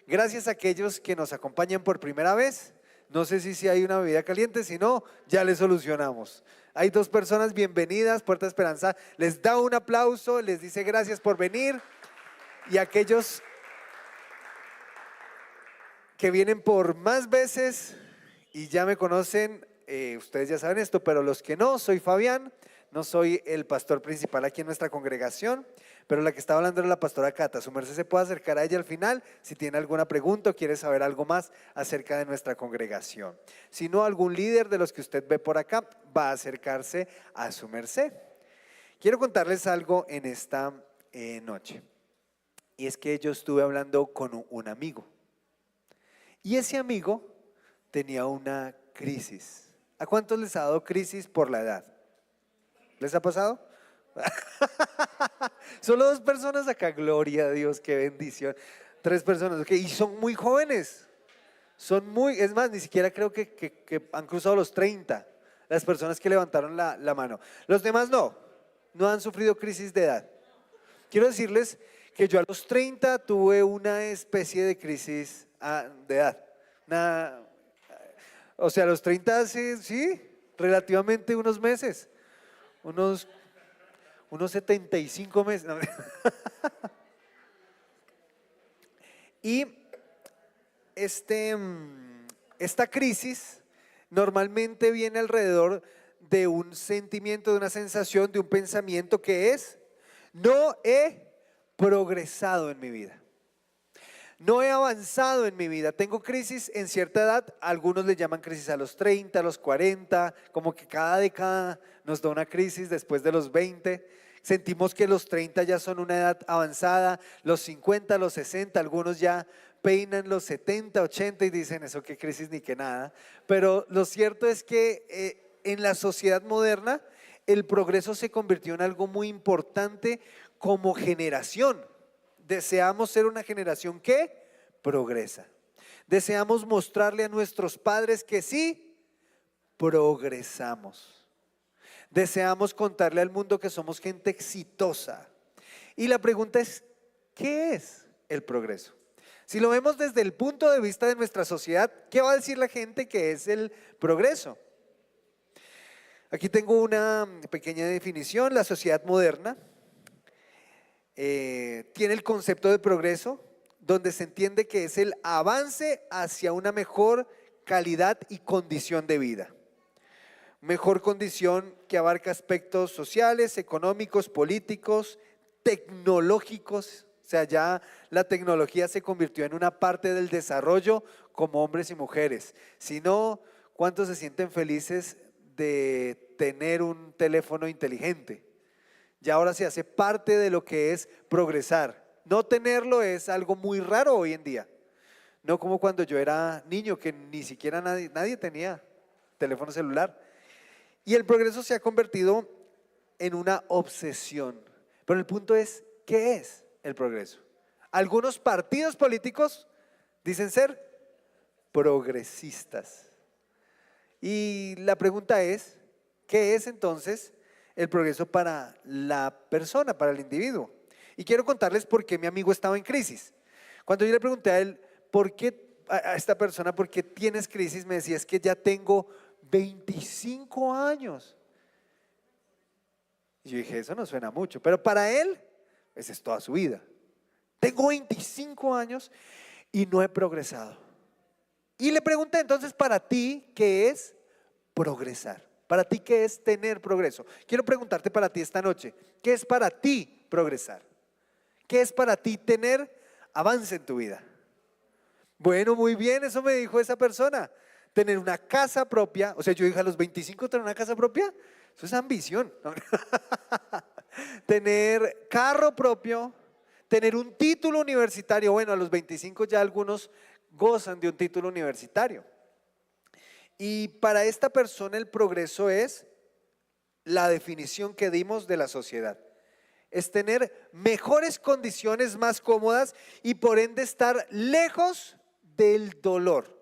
Gracias a aquellos que nos acompañan por primera vez. No sé si hay una bebida caliente, si no, ya les solucionamos. Hay dos personas bienvenidas, Puerta Esperanza les da un aplauso, les dice gracias por venir. Y aquellos que vienen por más veces y ya me conocen, ustedes ya saben esto, pero los que no, soy Fabián, no soy el pastor principal aquí en nuestra congregación, pero la que está hablando es la pastora Cata. Su merced se puede acercar a ella al final si tiene alguna pregunta o quiere saber algo más acerca de nuestra congregación. Si no, algún líder de los que usted ve por acá va a acercarse a su merced. Quiero contarles algo en esta noche, y es que yo estuve hablando con un amigo, y ese amigo tenía una crisis. ¿A cuántos les ha dado crisis por la edad? ¿Les ha pasado? Solo dos personas acá, gloria a Dios, qué bendición. Tres personas, okay. Y son muy jóvenes, es más, ni siquiera creo que han cruzado los 30, las personas que levantaron la mano. Los demás no han sufrido crisis de edad. Quiero decirles que yo a los 30 tuve una especie de crisis de edad. O sea, a los 30 sí, relativamente unos meses, unos 75 meses. No. Y esta crisis normalmente viene alrededor de un sentimiento, de una sensación, de un pensamiento que es: no he progresado en mi vida. No he avanzado en mi vida. Tengo crisis en cierta edad, algunos le llaman crisis a los 30, a los 40, como que cada década nos da una crisis después de los 20. Sentimos que los 30 ya son una edad avanzada, los 50, los 60, algunos ya peinan los 70, 80 y dicen eso qué crisis ni qué nada. Pero lo cierto es que en la sociedad moderna el progreso se convirtió en algo muy importante como generación. Deseamos ser una generación que progresa. Deseamos mostrarle a nuestros padres que sí progresamos. Deseamos contarle al mundo que somos gente exitosa. Y la pregunta es, ¿qué es el progreso? Si lo vemos desde el punto de vista de nuestra sociedad, ¿qué va a decir la gente que es el progreso? Aquí tengo una pequeña definición. La sociedad moderna tiene el concepto de progreso, donde se entiende que es el avance hacia una mejor calidad y condición de vida. Mejor condición que abarca aspectos sociales, económicos, políticos, tecnológicos. O sea, ya la tecnología se convirtió en una parte del desarrollo como hombres y mujeres. Si no, ¿cuántos se sienten felices de tener un teléfono inteligente? Ya ahora se hace parte de lo que es progresar. No tenerlo es algo muy raro hoy en día. No como cuando yo era niño, que ni siquiera nadie tenía teléfono celular. Y el progreso se ha convertido en una obsesión. Pero el punto es, ¿qué es el progreso? Algunos partidos políticos dicen ser progresistas. Y la pregunta es, ¿qué es entonces el progreso para la persona, para el individuo? Y quiero contarles por qué mi amigo estaba en crisis. Cuando yo le pregunté a él, a esta persona, ¿por qué tienes crisis? Me decía, es que ya tengo 25 años. Y yo dije, eso no suena mucho, pero para él, esa es toda su vida. Tengo 25 años y no he progresado. Y le pregunté, entonces, para ti, ¿qué es progresar? Para ti, ¿qué es tener progreso? Quiero preguntarte para ti esta noche, ¿qué es para ti progresar? ¿Qué es para ti tener avance en tu vida? Bueno, muy bien, eso me dijo esa persona. Tener una casa propia, o sea, yo dije a los 25 tener una casa propia, eso es ambición. Tener carro propio, tener un título universitario. Bueno, a los 25 ya algunos gozan de un título universitario. Y para esta persona el progreso es la definición que dimos de la sociedad. Es tener mejores condiciones, más cómodas y por ende estar lejos del dolor.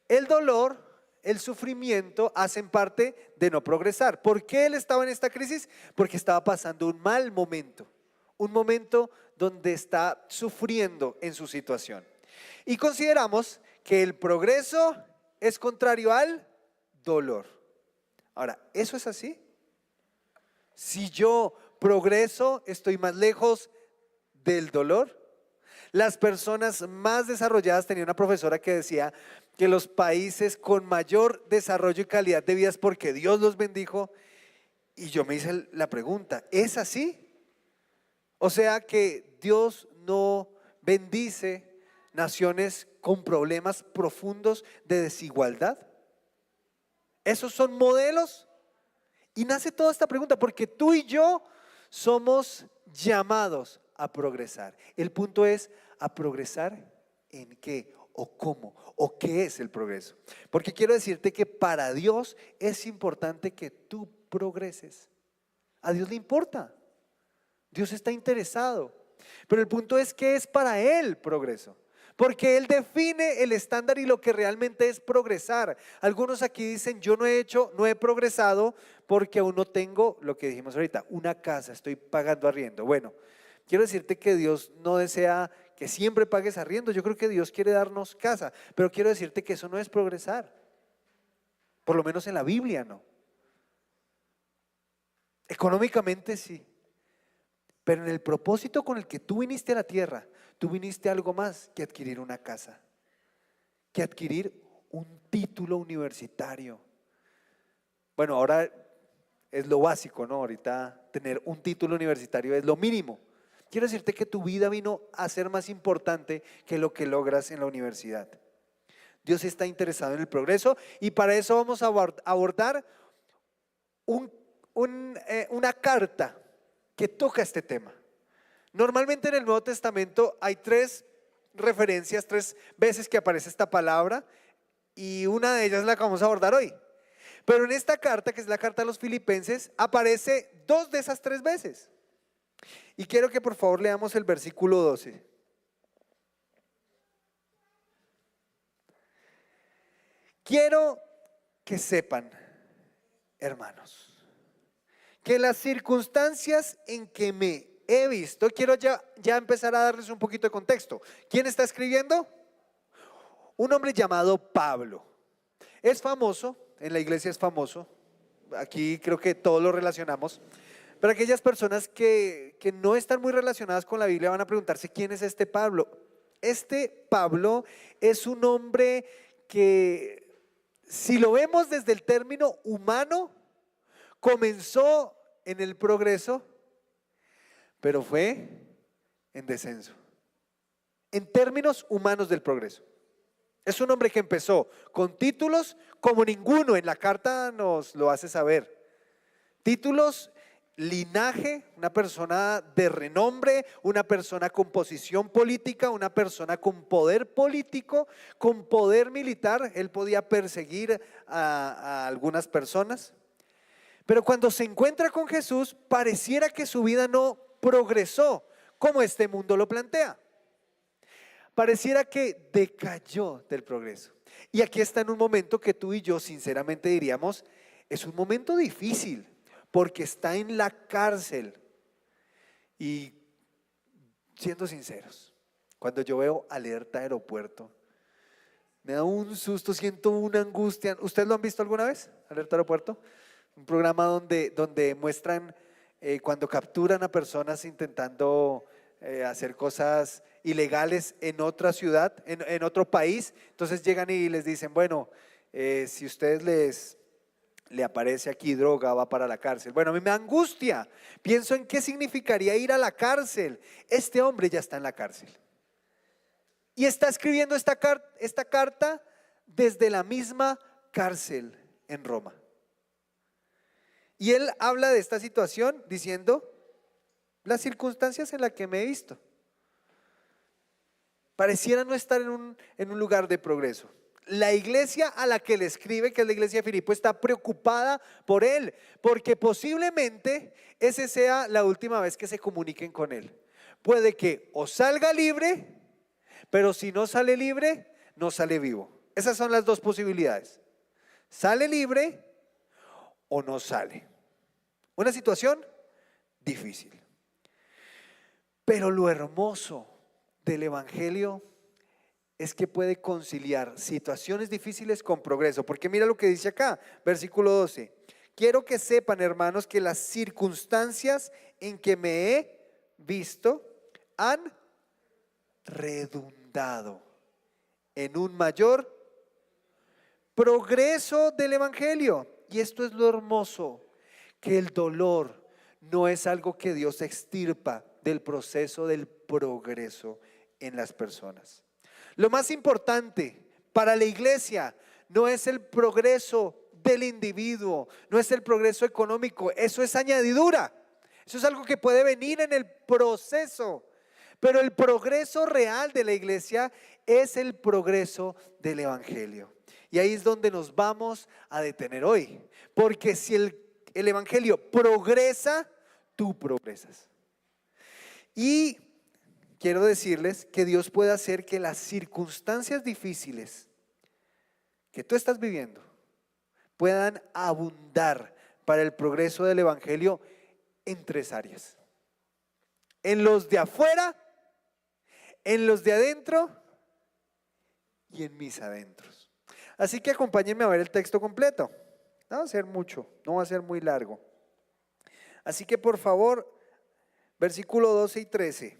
El dolor, el sufrimiento hacen parte de no progresar. ¿Por qué él estaba en esta crisis? Porque estaba pasando un mal momento, un momento donde está sufriendo en su situación. Y consideramos que el progreso es contrario al dolor. Ahora, ¿eso es así? Si yo progreso, estoy más lejos del dolor. Las personas más desarrolladas, tenía una profesora que decía que los países con mayor desarrollo y calidad de vida es porque Dios los bendijo. Y yo me hice la pregunta, ¿es así? O sea que Dios no bendice naciones con problemas profundos de desigualdad. ¿Esos son modelos? Y nace toda esta pregunta porque tú y yo somos llamados a progresar. El punto es, ¿a progresar en qué o cómo o qué es el progreso? Porque quiero decirte que para Dios es importante que tú progreses. A Dios le importa. Dios está interesado. Pero el punto es que es para Él progreso. Porque Él define el estándar y lo que realmente es progresar. Algunos aquí dicen, yo no he progresado porque aún no tengo lo que dijimos ahorita, una casa, estoy pagando arriendo. Bueno, quiero decirte que Dios no desea que siempre pagues arriendo. Yo creo que Dios quiere darnos casa, pero quiero decirte que eso no es progresar. Por lo menos en la Biblia no. Económicamente sí. Pero en el propósito con el que tú viniste a la tierra, tú viniste a algo más que adquirir una casa, que adquirir un título universitario. Bueno, ahora es lo básico, ¿no? Ahorita tener un título universitario es lo mínimo. Quiero decirte que tu vida vino a ser más importante que lo que logras en la universidad. Dios está interesado en el progreso y para eso vamos a abordar una carta que toca este tema. Normalmente en el Nuevo Testamento hay tres referencias, tres veces que aparece esta palabra y una de ellas es la que vamos a abordar hoy. Pero en esta carta, que es la carta a los Filipenses, aparece dos de esas tres veces. Y quiero que por favor leamos el versículo 12. Quiero que sepan, hermanos, que las circunstancias en que me he visto, quiero ya empezar a darles un poquito de contexto. ¿Quién está escribiendo? Un hombre llamado Pablo. Es famoso, en la iglesia es famoso, aquí creo que todos lo relacionamos, pero aquellas personas que no están muy relacionadas con la Biblia van a preguntarse quién es este Pablo. Este Pablo es un hombre que, si lo vemos desde el término humano, comenzó en el progreso, pero fue en descenso. En términos humanos del progreso. Es un hombre que empezó con títulos como ninguno, en la carta nos lo hace saber. Títulos, linaje, una persona de renombre, una persona con posición política, una persona con poder político, con poder militar. Él podía perseguir a algunas personas. Pero cuando se encuentra con Jesús, pareciera que su vida no progresó como este mundo lo plantea. Pareciera que decayó del progreso. Y aquí está en un momento que tú y yo sinceramente diríamos, es un momento difícil, porque está en la cárcel. Y siendo sinceros, cuando yo veo Alerta Aeropuerto, me da un susto, siento una angustia. ¿Ustedes lo han visto alguna vez? Alerta Aeropuerto. Un programa donde muestran cuando capturan a personas intentando hacer cosas ilegales en otra ciudad, en otro país. Entonces llegan y les dicen, bueno, si ustedes le aparece aquí droga, va para la cárcel. Bueno, a mí me da angustia. Pienso en qué significaría ir a la cárcel. Este hombre ya está en la cárcel. Y está escribiendo esta carta desde la misma cárcel en Roma. Y él habla de esta situación diciendo las circunstancias en las que me he visto. Pareciera no estar en un lugar de progreso. La iglesia a la que le escribe, que es la iglesia de Filipo, está preocupada por él, porque posiblemente esa sea la última vez que se comuniquen con él. Puede que o salga libre, pero si no sale libre, no sale vivo. Esas son las dos posibilidades. Sale libre o no sale. Una situación difícil. Pero lo hermoso del Evangelio es que puede conciliar situaciones difíciles con progreso. Porque mira lo que dice acá, versículo 12. Quiero que sepan, hermanos, que las circunstancias en que me he visto han redundado en un mayor progreso del Evangelio. Y esto es lo hermoso, que el dolor no es algo que Dios extirpa del proceso del progreso en las personas. Lo más importante para la iglesia no es el progreso del individuo, no es el progreso económico, eso es añadidura, eso es algo que puede venir en el proceso, pero el progreso real de la iglesia es el progreso del Evangelio. Y ahí es donde nos vamos a detener hoy, porque si el Evangelio progresa, tú progresas. Y quiero decirles que Dios puede hacer que las circunstancias difíciles que tú estás viviendo puedan abundar para el progreso del Evangelio en 3 áreas: en los de afuera, en los de adentro y en mis adentros. Así que acompáñenme a ver el texto completo. No va a ser mucho, no va a ser muy largo. Así que por favor, versículo 12 y 13.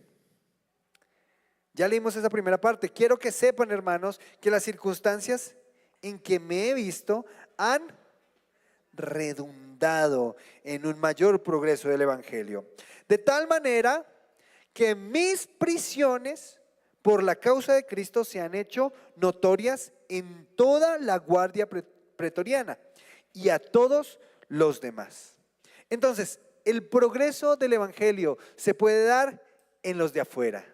Ya leímos esa primera parte. Quiero que sepan, hermanos, que las circunstancias en que me he visto han redundado en un mayor progreso del Evangelio. De tal manera que mis prisiones por la causa de Cristo se han hecho notorias en toda la guardia pretoriana y a todos los demás. Entonces, el progreso del Evangelio se puede dar en los de afuera.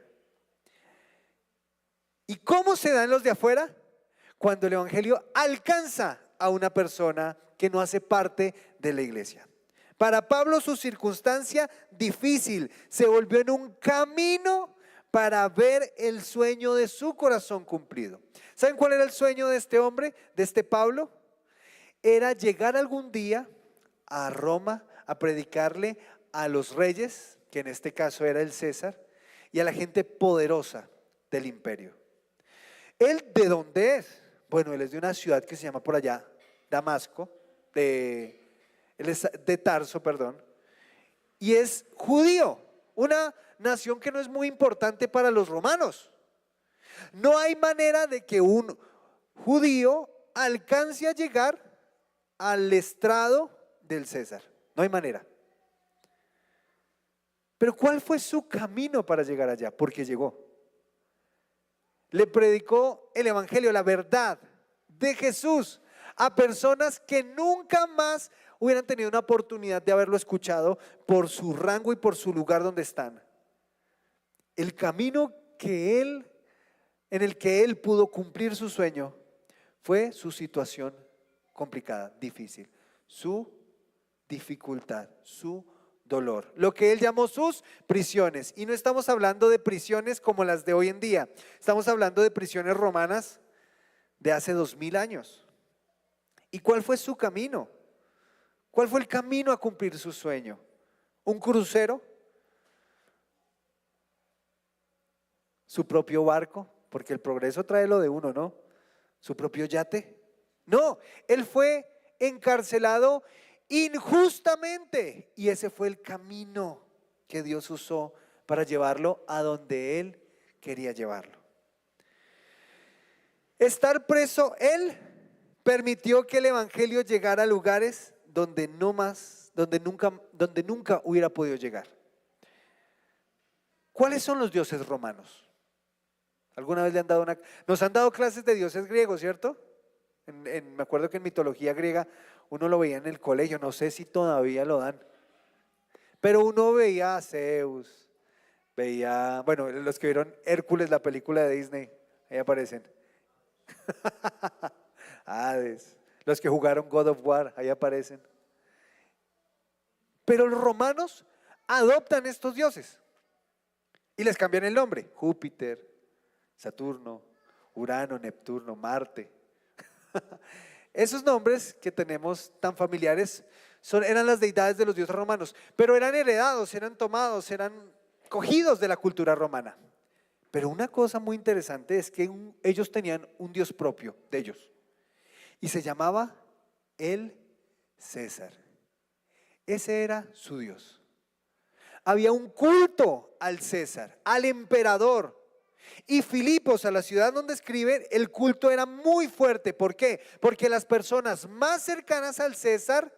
¿Y cómo se da en los de afuera? Cuando el Evangelio alcanza a una persona que no hace parte de la iglesia. Para Pablo, su circunstancia difícil se volvió en un camino para ver el sueño de su corazón cumplido. ¿Saben cuál era el sueño de este hombre, de este Pablo? Era llegar algún día a Roma a predicarle a los reyes, que en este caso era el César, y a la gente poderosa del imperio. ¿Él de dónde es? Bueno, él es de una ciudad que se llama por allá Damasco, él es de Tarso, perdón, y es judío, una nación que no es muy importante para los romanos. No hay manera de que un judío alcance a llegar al estrado del César, no hay manera. Pero ¿cuál fue su camino para llegar allá? Porque llegó. Le predicó el Evangelio, la verdad de Jesús a personas que nunca más hubieran tenido una oportunidad de haberlo escuchado por su rango y por su lugar donde están. El camino en el que él pudo cumplir su sueño fue su situación complicada, difícil, su dificultad, su dolor, lo que él llamó sus prisiones. Y no estamos hablando de prisiones como las de hoy en día, estamos hablando de prisiones romanas de hace 2000 años. ¿Y cuál fue su camino? ¿Cuál fue el camino a cumplir su sueño? ¿Un crucero? ¿Su propio barco? Porque el progreso trae lo de uno, ¿no? ¿Su propio yate? No, él fue encarcelado injustamente y ese fue el camino que Dios usó para llevarlo a donde él quería llevarlo. Estar preso, él permitió que el Evangelio llegara a lugares donde nunca hubiera podido llegar. ¿Cuáles son los dioses romanos? ¿Alguna vez nos han dado clases de dioses griegos, cierto? Me acuerdo que en mitología griega uno lo veía en el colegio, no sé si todavía lo dan, pero uno veía a Zeus, veía, bueno, los que vieron Hércules, la película de Disney, ahí aparecen. Hades, los que jugaron God of War, ahí aparecen. Pero los romanos adoptan estos dioses y les cambian el nombre: Júpiter, Saturno, Urano, Neptuno, Marte. Esos nombres que tenemos tan familiares eran las deidades de los dioses romanos, pero eran heredados, eran tomados, eran cogidos de la cultura romana. Pero una cosa muy interesante es que ellos tenían un Dios propio de ellos y se llamaba el César. Ese era su Dios. Había un culto al César, al emperador. Y Filipos, a la ciudad donde escriben, el culto era muy fuerte. ¿Por qué? Porque las personas más cercanas al César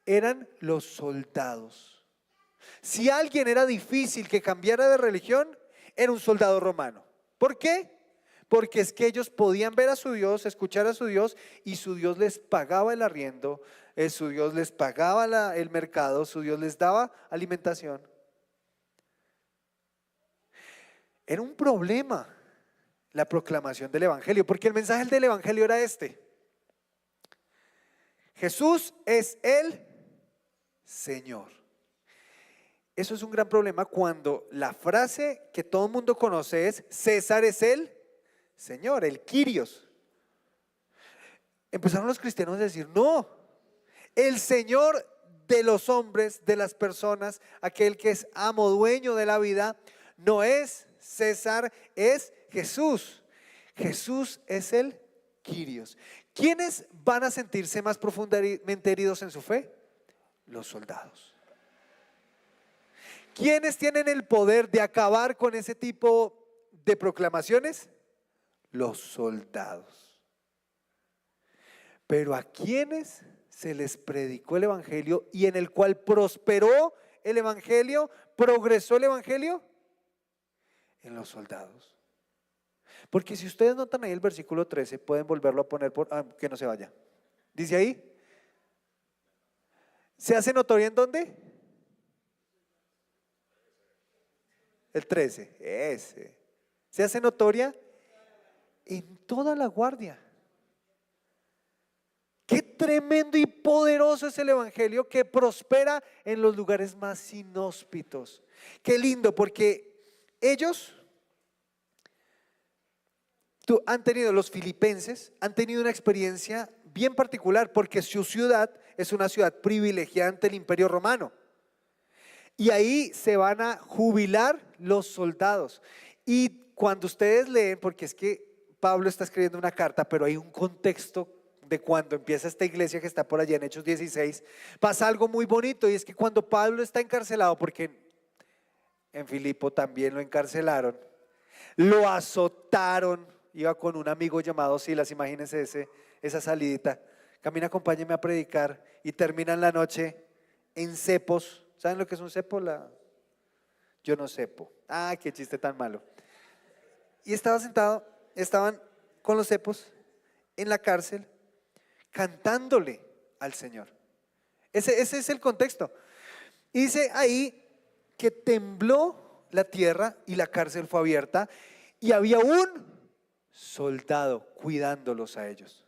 eran los soldados. Si alguien era difícil que cambiara de religión, era un soldado romano. ¿Por qué? Porque es que ellos podían ver a su Dios, escuchar a su Dios, y su Dios les pagaba el arriendo, su Dios les pagaba el mercado, su Dios les daba alimentación. Era un problema la proclamación del Evangelio, porque el mensaje del Evangelio era este: Jesús es el Señor. Eso es un gran problema cuando la frase que todo el mundo conoce es César es el Señor, el Kyrios. Empezaron los cristianos a decir, no, el Señor de los hombres, de las personas, aquel que es amo, dueño de la vida, no es César, es Jesús. Jesús es el Kyrios. ¿Quiénes van a sentirse más profundamente heridos en su fe? Los soldados. ¿Quiénes tienen el poder de acabar con ese tipo de proclamaciones? Los soldados. Pero ¿a quiénes se les predicó el Evangelio y en el cual prosperó el Evangelio, progresó el Evangelio? En los soldados. Porque si ustedes notan ahí el versículo 13, pueden volverlo a poner que no se vaya. Dice ahí, ¿se hace notoria en dónde? El 13, ese. Se hace notoria en toda la guardia. Qué tremendo y poderoso es el Evangelio que prospera en los lugares más inhóspitos. Qué lindo, porque ellos han tenido, los filipenses, han tenido una experiencia bien particular, porque su ciudad es una ciudad privilegiada ante el Imperio Romano. Y ahí se van a jubilar los soldados. Y cuando ustedes leen, porque es que Pablo está escribiendo una carta, pero hay un contexto de cuando empieza esta iglesia que está por allá en Hechos 16, pasa algo muy bonito, y es que cuando Pablo está encarcelado, porque en Filipo también lo encarcelaron, lo azotaron, iba con un amigo llamado Silas, imagínense esa salidita, camina, acompáñeme a predicar, y terminan la noche en cepos. ¿Saben lo que es un cepo? Yo no cepo. Ah, qué chiste tan malo. Y estaban con los cepos en la cárcel, cantándole al Señor. Ese es el contexto. Y dice ahí que tembló la tierra y la cárcel fue abierta y había un soldado cuidándolos a ellos.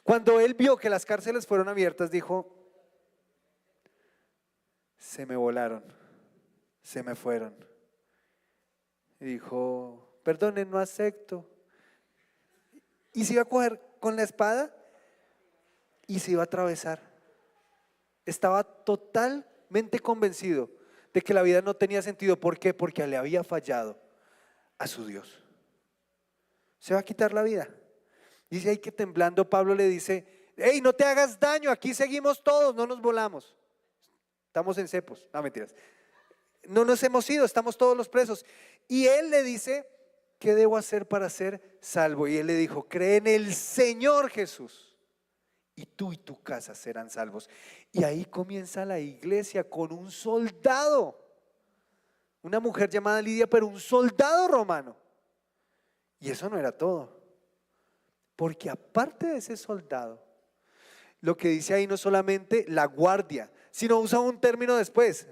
Cuando él vio que las cárceles fueron abiertas, dijo, se me volaron, se me fueron. Y dijo, perdonen, no acepto. Y se iba a coger con la espada y se iba a atravesar. Estaba totalmente convencido de que la vida no tenía sentido. ¿Por qué? Porque le había fallado a su Dios. Se va a quitar la vida. Dice ahí que temblando Pablo le dice, hey, no te hagas daño, aquí seguimos todos, no nos volamos. Estamos en cepos, no mentiras. No nos hemos ido, estamos todos los presos. Y él le dice, ¿qué debo hacer para ser salvo? Y él le dijo, cree en el Señor Jesús y tú y tu casa serán salvos. Y ahí comienza la iglesia con un soldado, una mujer llamada Lidia, pero un soldado romano. Y eso no era todo, porque aparte de ese soldado, lo que dice ahí no solamente la guardia, sino usa un término después,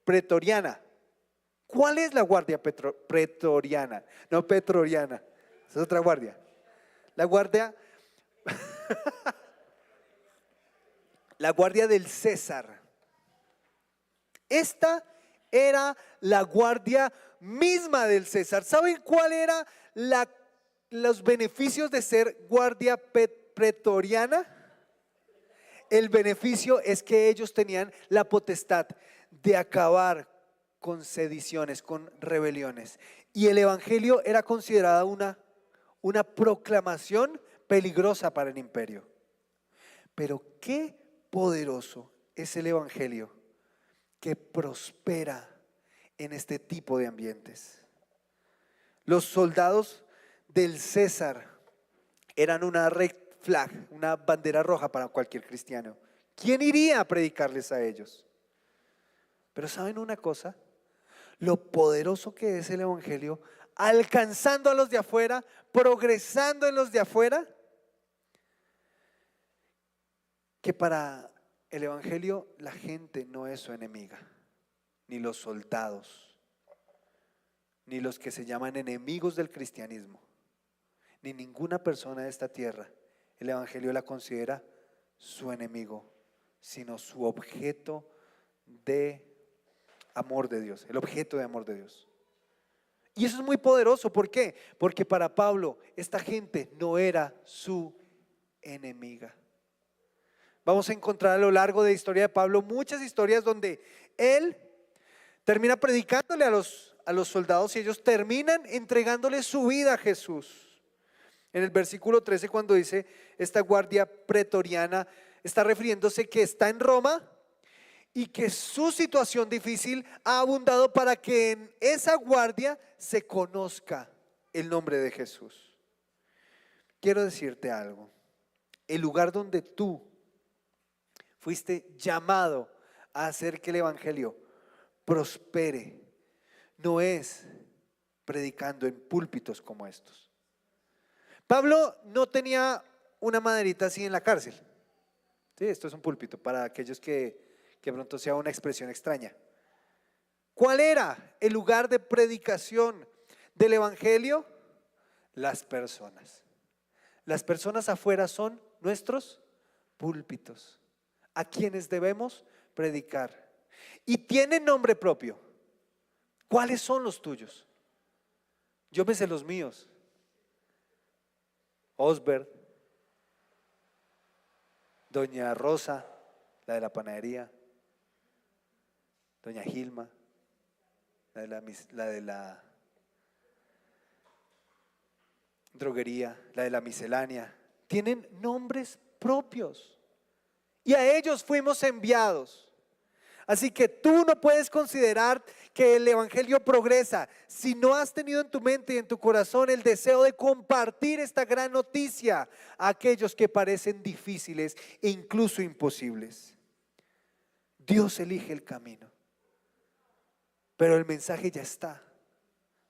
pretoriana. ¿Cuál es la guardia pretoriana? No petroriana, esa es otra guardia. La guardia, la guardia del César. Esta era la guardia misma del César. ¿Saben cuál era los beneficios de ser guardia pretoriana? El beneficio es que ellos tenían la potestad de acabar con sediciones, con rebeliones. Y el evangelio era considerada una proclamación peligrosa para el imperio. Pero qué poderoso es el evangelio que prospera en este tipo de ambientes. Los soldados del César eran una red flag, una bandera roja para cualquier cristiano. ¿Quién iría a predicarles a ellos? Pero ¿saben una cosa? Lo poderoso que es el evangelio, alcanzando a los de afuera, progresando en los de afuera, que para el evangelio la gente no es su enemiga, ni los soldados, ni los que se llaman enemigos del cristianismo, ni ninguna persona de esta tierra. El evangelio la considera su enemigo, sino su objeto de amor de Dios, el objeto de amor de Dios. Y eso es muy poderoso. ¿Por qué? Porque para Pablo esta gente no era su enemiga. Vamos a encontrar a lo largo de la historia de Pablo muchas historias donde él termina predicándole a los soldados y ellos terminan entregándole su vida a Jesús. En el versículo 13, cuando dice esta guardia pretoriana, está refiriéndose que está en Roma y que su situación difícil ha abundado para que en esa guardia se conozca el nombre de Jesús. Quiero decirte algo. El lugar donde tú fuiste llamado a hacer que el evangelio prospere no es predicando en púlpitos como estos. Pablo no tenía una maderita así en la cárcel. Sí, esto es un púlpito para aquellos que pronto sea una expresión extraña. ¿Cuál era el lugar de predicación del evangelio? Las personas. Las personas afuera son nuestros púlpitos, a quienes debemos predicar. Y tienen nombre propio. ¿Cuáles son los tuyos? Yo me sé los míos. Osbert, doña Rosa, la de la panadería, doña Gilma, la de la droguería, la de la miscelánea. Tienen nombres propios y a ellos fuimos enviados. Así que tú no puedes considerar que el evangelio progresa si no has tenido en tu mente y en tu corazón el deseo de compartir esta gran noticia a aquellos que parecen difíciles e incluso imposibles. Dios elige el camino, pero el mensaje ya está.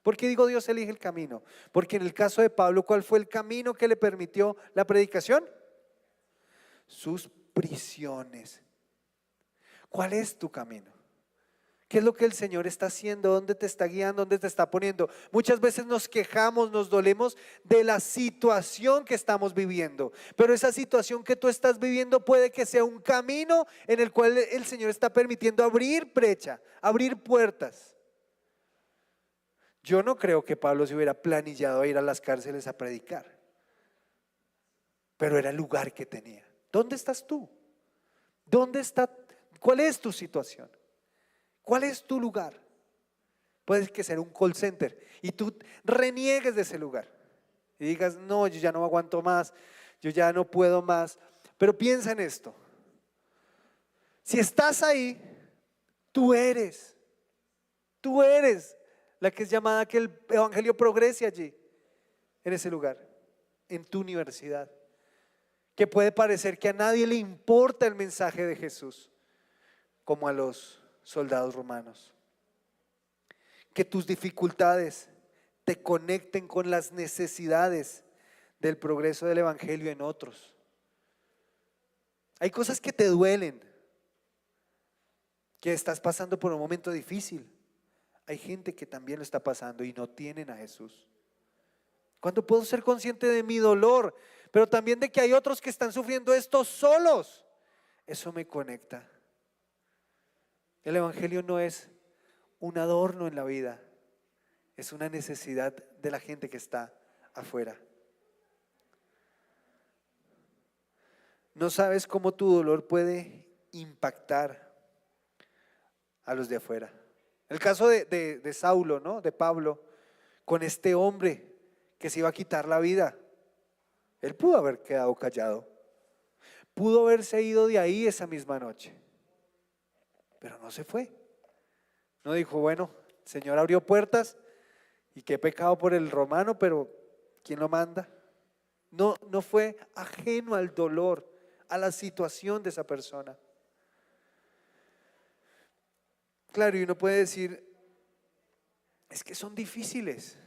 ¿Por qué digo Dios elige el camino? Porque en el caso de Pablo, ¿cuál fue el camino que le permitió la predicación? Sus prisiones. ¿Cuál es tu camino? ¿Qué es lo que el Señor está haciendo? ¿Dónde te está guiando? ¿Dónde te está poniendo? Muchas veces nos quejamos, nos dolemos de la situación que estamos viviendo, pero esa situación que tú estás viviendo puede que sea un camino en el cual el Señor está permitiendo abrir brecha, abrir puertas. Yo no creo que Pablo se hubiera planillado a ir a las cárceles a predicar, pero era el lugar que tenía. ¿Dónde estás tú? ¿Dónde está? ¿Cuál es tu situación? ¿Cuál es tu lugar? Puede que sea un call center y tú reniegues de ese lugar y digas, no, yo ya no aguanto más, yo ya no puedo más. Pero piensa en esto. Si estás ahí, tú eres la que es llamada a que el evangelio progrese allí, en ese lugar, en tu universidad. Que puede parecer que a nadie le importa el mensaje de Jesús, como a los soldados romanos. Que tus dificultades te conecten con las necesidades del progreso del evangelio en otros. Hay cosas que te duelen, que estás pasando por un momento difícil. Hay gente que también lo está pasando y no tienen a Jesús. ¿Cuándo puedo ser consciente de mi dolor, pero también de que hay otros que están sufriendo esto solos? Eso me conecta. El evangelio no es un adorno en la vida, es una necesidad de la gente que está afuera. No sabes cómo tu dolor puede impactar a los de afuera. El caso de Saulo, ¿no? De Pablo, con este hombre que se iba a quitar la vida. Él pudo haber quedado callado, pudo haberse ido de ahí esa misma noche, pero no se fue. No dijo, bueno, el Señor abrió puertas y qué pecado por el romano, pero ¿quién lo manda? No, no fue ajeno al dolor, a la situación de esa persona. Claro, y uno puede decir, es que son difíciles,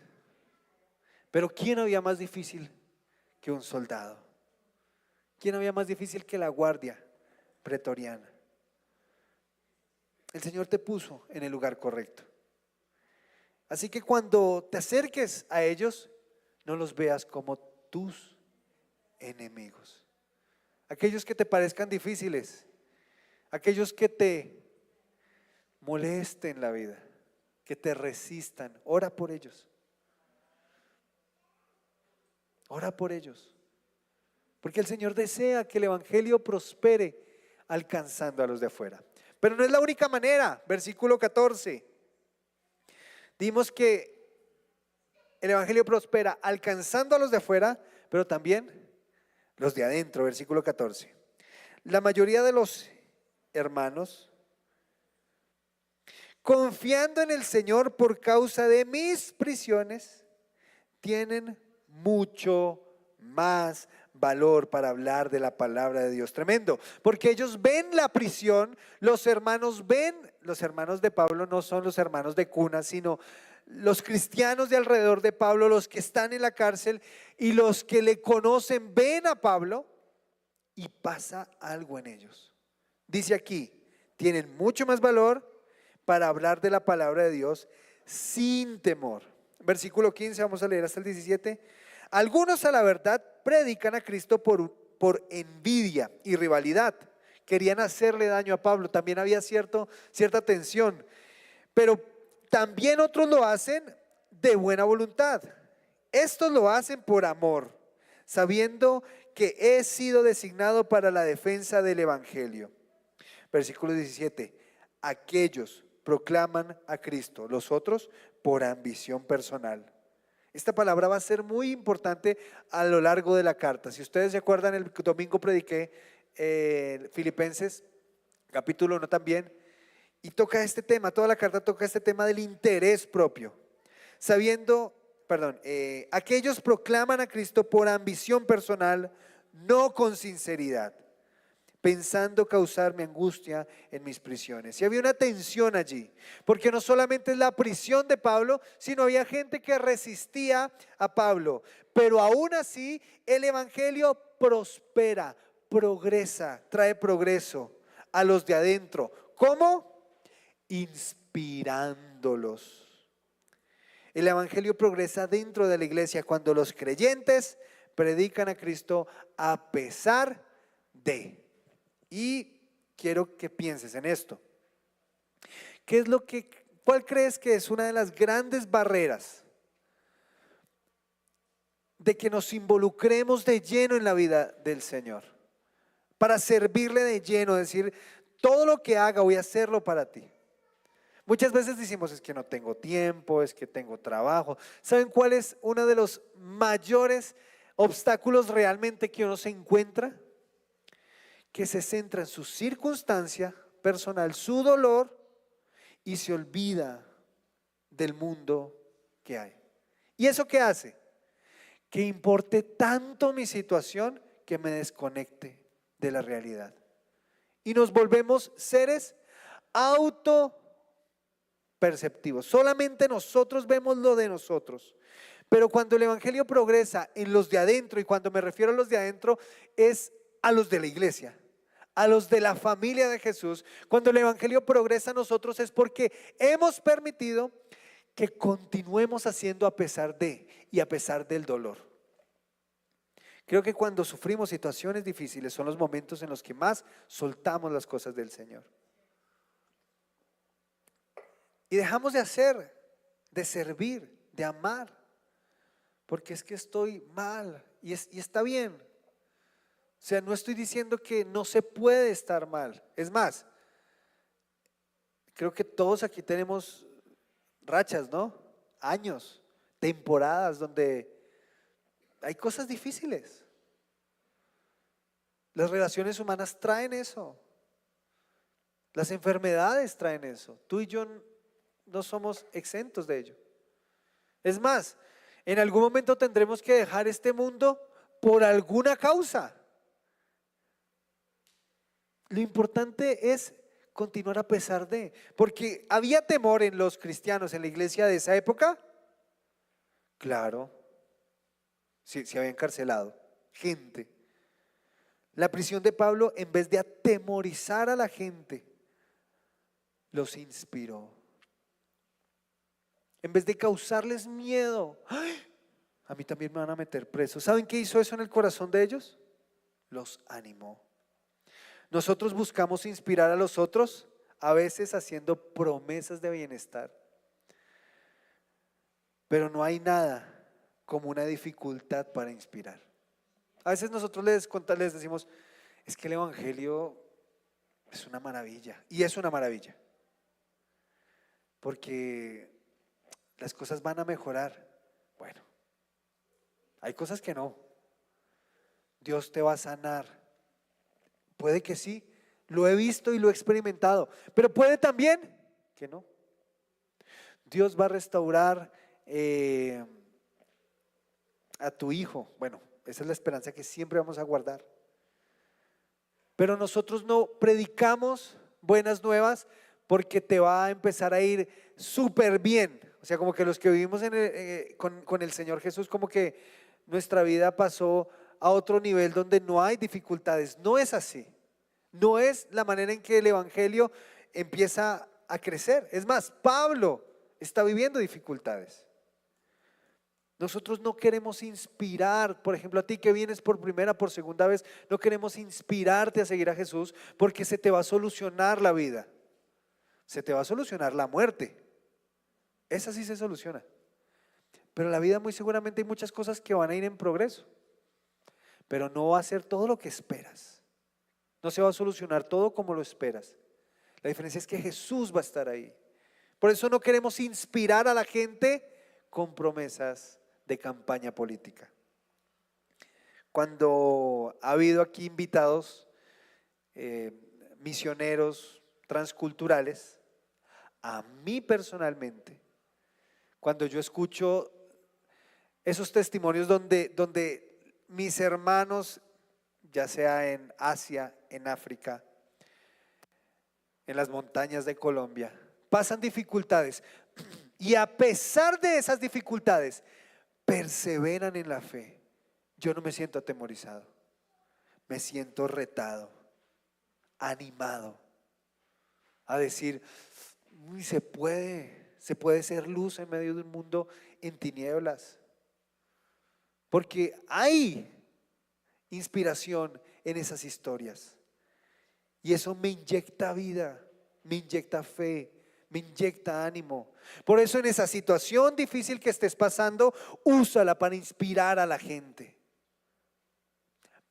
pero ¿quién había más difícil que un soldado? ¿Quién había más difícil que la guardia pretoriana? El Señor te puso en el lugar correcto. Así que cuando te acerques a ellos, no los veas como tus enemigos. Aquellos que te parezcan difíciles, aquellos que te molesten la vida, que te resistan, ora por ellos. Ora por ellos. Porque el Señor desea que el Evangelio prospere alcanzando a los de afuera. Pero no es la única manera. Versículo 14. Dimos que el Evangelio prospera alcanzando a los de afuera, pero también los de adentro. Versículo 14. La mayoría de los hermanos, confiando en el Señor por causa de mis prisiones, tienen mucho más valor para hablar de la palabra de Dios. Tremendo, porque ellos ven la prisión, los hermanos de Pablo no son los hermanos de cuna, sino los cristianos de alrededor de Pablo, los que están en la cárcel y los que le conocen, ven a Pablo y pasa algo en ellos. Dice aquí, tienen mucho más valor para hablar de la palabra de Dios sin temor. Versículo 15, vamos a leer hasta el 17. Algunos a la verdad predican a Cristo por envidia y rivalidad. Querían hacerle daño a Pablo, también había cierta tensión. Pero también otros lo hacen de buena voluntad. Estos lo hacen por amor, sabiendo que he sido designado para la defensa del Evangelio. Versículo 17. Aquellos proclaman a Cristo, los otros por ambición personal. Esta palabra va a ser muy importante a lo largo de la carta. Si ustedes se acuerdan, el domingo prediqué Filipenses capítulo 1 también, y toca este tema, toda la carta toca este tema del interés propio. Aquellos proclaman a Cristo por ambición personal, no con sinceridad, pensando causarme angustia en mis prisiones. Y había una tensión allí, porque no solamente es la prisión de Pablo, sino había gente que resistía a Pablo. Pero aún así el Evangelio prospera, progresa, trae progreso a los de adentro. ¿Cómo? Inspirándolos. El Evangelio progresa dentro de la iglesia cuando los creyentes predican a Cristo a pesar de. Y quiero que pienses en esto. ¿Cuál crees que es una de las grandes barreras de que nos involucremos de lleno en la vida del Señor? Para servirle de lleno, decir, todo lo que haga voy a hacerlo para ti. Muchas veces decimos, es que no tengo tiempo, es que tengo trabajo. ¿Saben cuál es uno de los mayores obstáculos realmente que uno se encuentra? Que se centra en su circunstancia personal, su dolor, y se olvida del mundo que hay. ¿Y eso qué hace? Que importe tanto mi situación que me desconecte de la realidad. Y nos volvemos seres autoperceptivos. Solamente nosotros vemos lo de nosotros. Pero cuando el Evangelio progresa en los de adentro, y cuando me refiero a los de adentro es a los de la iglesia, a los de la familia de Jesús, cuando el Evangelio progresa a nosotros es porque hemos permitido que continuemos haciendo a pesar de y a pesar del dolor. Creo que cuando sufrimos situaciones difíciles son los momentos en los que más soltamos las cosas del Señor. Y dejamos de hacer, de servir, de amar, porque es que estoy mal y está bien. O sea, no estoy diciendo que no se puede estar mal. Es más, creo que todos aquí tenemos rachas, ¿no? Años. temporadas donde hay cosas difíciles. Las relaciones humanas traen eso. Las enfermedades traen eso. Tú y yo no somos exentos de ello. Es más, en algún momento tendremos que dejar este mundo por alguna causa. Lo importante es continuar a pesar de, porque había temor en los cristianos en la iglesia de esa época. Claro, sí, se había encarcelado gente. La prisión de Pablo, en vez de atemorizar a la gente, los inspiró. En vez de causarles miedo, ¡ay! A mí también me van a meter preso. ¿Saben qué hizo eso en el corazón de ellos? Los animó. Nosotros buscamos inspirar a los otros, a veces haciendo promesas de bienestar. Pero no hay nada como una dificultad para inspirar. A veces nosotros les decimos, es que el evangelio es una maravilla. Y es una maravilla. Porque las cosas van a mejorar. Bueno, hay cosas que no. Dios te va a sanar. Puede que sí, lo he visto y lo he experimentado, pero puede también que no. Dios va a restaurar a tu hijo. Bueno, esa es la esperanza que siempre vamos a guardar. Pero nosotros no predicamos buenas nuevas porque te va a empezar a ir súper bien. O sea, como que los que vivimos con el Señor Jesús, como que nuestra vida pasó a otro nivel donde no hay dificultades. No es así. No es la manera en que el evangelio empieza a crecer. Es más, Pablo está viviendo dificultades. Nosotros no queremos inspirar, por ejemplo, a ti que vienes por primera, por segunda vez, no queremos inspirarte a seguir a Jesús porque se te va a solucionar la vida. Se te va a solucionar la muerte. Esa sí se soluciona. Pero la vida muy seguramente hay muchas cosas que van a ir en progreso. Pero no va a ser todo lo que esperas. No se va a solucionar todo como lo esperas. La diferencia es que Jesús va a estar ahí. Por eso no queremos inspirar a la gente con promesas de campaña política. Cuando ha habido aquí invitados, misioneros transculturales, a mí personalmente, cuando yo escucho esos testimonios donde mis hermanos, ya sea en Asia, en África, en las montañas de Colombia, pasan dificultades y a pesar de esas dificultades, perseveran en la fe. Yo no me siento atemorizado, me siento retado, animado a decir, uy, se puede ser luz en medio de un mundo en tinieblas. Porque hay inspiración en esas historias. Y eso me inyecta vida, me inyecta fe, me inyecta ánimo. Por eso en esa situación difícil que estés pasando, úsala para inspirar a la gente.